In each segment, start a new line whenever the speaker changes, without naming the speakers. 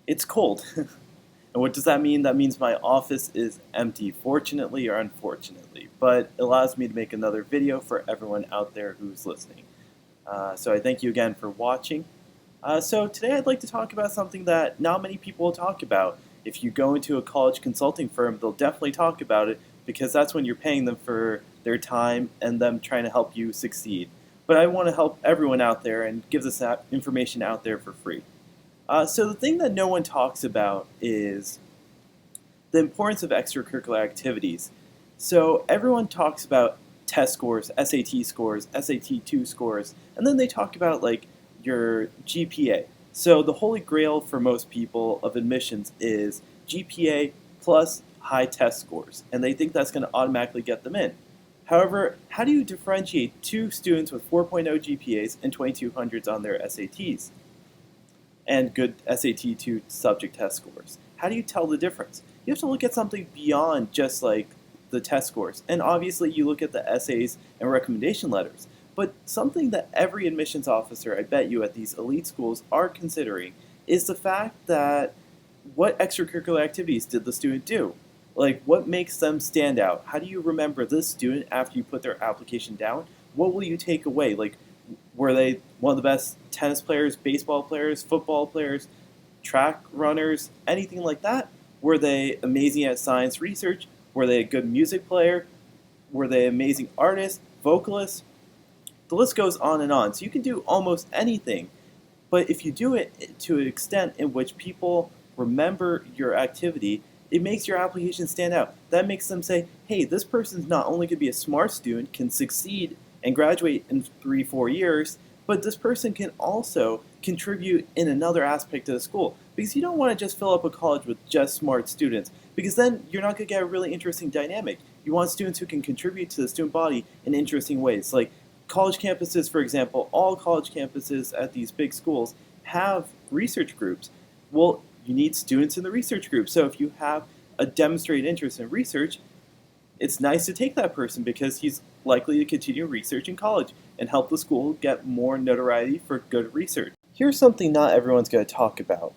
It's cold. And what does that mean? That means my office is empty, fortunately or unfortunately. But it allows me to make another video for everyone out there who's listening. So I thank you again for watching. So today I'd like to talk about something that not many people will talk about. If you go into a college consulting firm, they'll definitely talk about it because that's when you're paying them for their time and them trying to help you succeed. But I want to help everyone out there and give this information out there for free. So the thing that no one talks about is the importance of extracurricular activities. So everyone talks about test scores, SAT scores, SAT2 scores, and then they talk about like your GPA. So the holy grail for most people of admissions is GPA plus high test scores, and they think that's going to automatically get them in. However, how do you differentiate two students with 4.0 GPAs and 2200s on their SATs? And good SAT2 subject test scores. How do you tell the difference? You have to look at something beyond just like the test scores. And obviously you look at the essays and recommendation letters. But something that every admissions officer, I bet you, at these elite schools are considering is the fact that what extracurricular activities did the student do? Like, what makes them stand out? How do you remember this student after you put their application down? What will you take away? Like, were they one of the best tennis players, baseball players, football players, track runners, anything like that? Were they amazing at science research? Were they a good music player? Were they amazing artists, vocalists? The list goes on and on. So you can do almost anything. But if you do it to an extent in which people remember your activity, it makes your application stand out. That makes them say, hey, this person's not only going to be a smart student, can succeed and graduate in 3-4 years, but this person can also contribute in another aspect of the school. Because you don't want to just fill up a college with just smart students, because then you're not going to get a really interesting dynamic. You want students who can contribute to the student body in interesting ways. Like college campuses, for example, all college campuses at these big schools have research groups. Well, you need students in the research group. So if you have a demonstrated interest in research, it's nice to take that person because he's likely to continue research in college and help the school get more notoriety for good research. Here's something not everyone's going to talk about.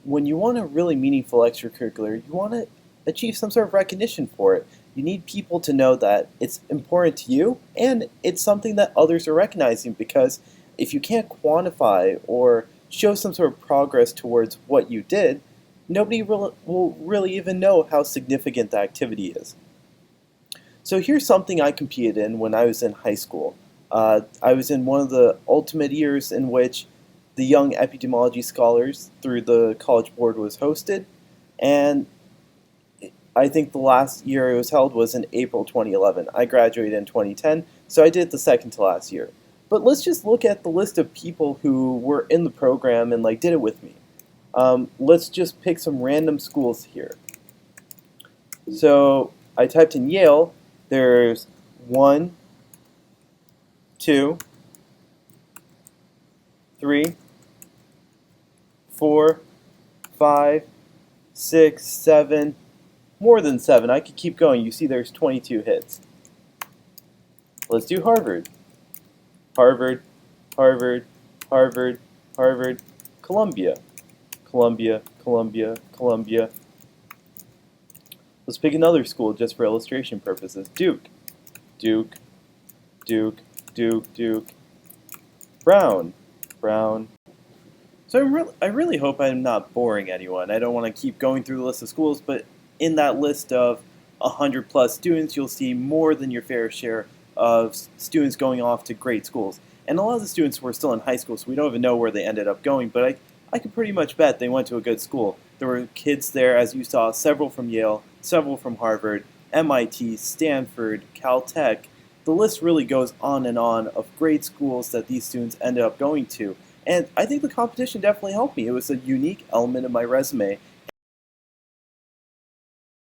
When you want a really meaningful extracurricular, you want to achieve some sort of recognition for it. You need people to know that it's important to you and it's something that others are recognizing, because if you can't quantify or show some sort of progress towards what you did, nobody will really even know how significant the activity is. So here's something I competed in when I was in high school. I was in one of the ultimate years in which the Young Epidemiology Scholars through the College Board was hosted, and I think the last year it was held was in April 2011. I graduated in 2010, so I did it the second to last year. But let's just look at the list of people who were in the program and like did it with me. Let's just pick some random schools here. So I typed in Yale. There's 1, 2, 3, 4, 5, 6, 7, more than 7. I could keep going. You see there's 22 hits. Let's do Harvard. Harvard, Harvard, Harvard, Harvard, Columbia. Columbia, Columbia, Columbia. Let's pick another school just for illustration purposes. Duke, Duke, Duke, Duke, Duke. Brown, Brown. So I really hope I'm not boring anyone. I don't want to keep going through the list of schools, but in that list of 100 plus students, you'll see more than your fair share of students going off to great schools. And a lot of the students were still in high school, so we don't even know where they ended up going, but I could pretty much bet they went to a good school. There were kids there, as you saw, several from Yale, several from Harvard, MIT, Stanford, Caltech. The list really goes on and on of great schools that these students ended up going to. And I think the competition definitely helped me. It was a unique element of my resume,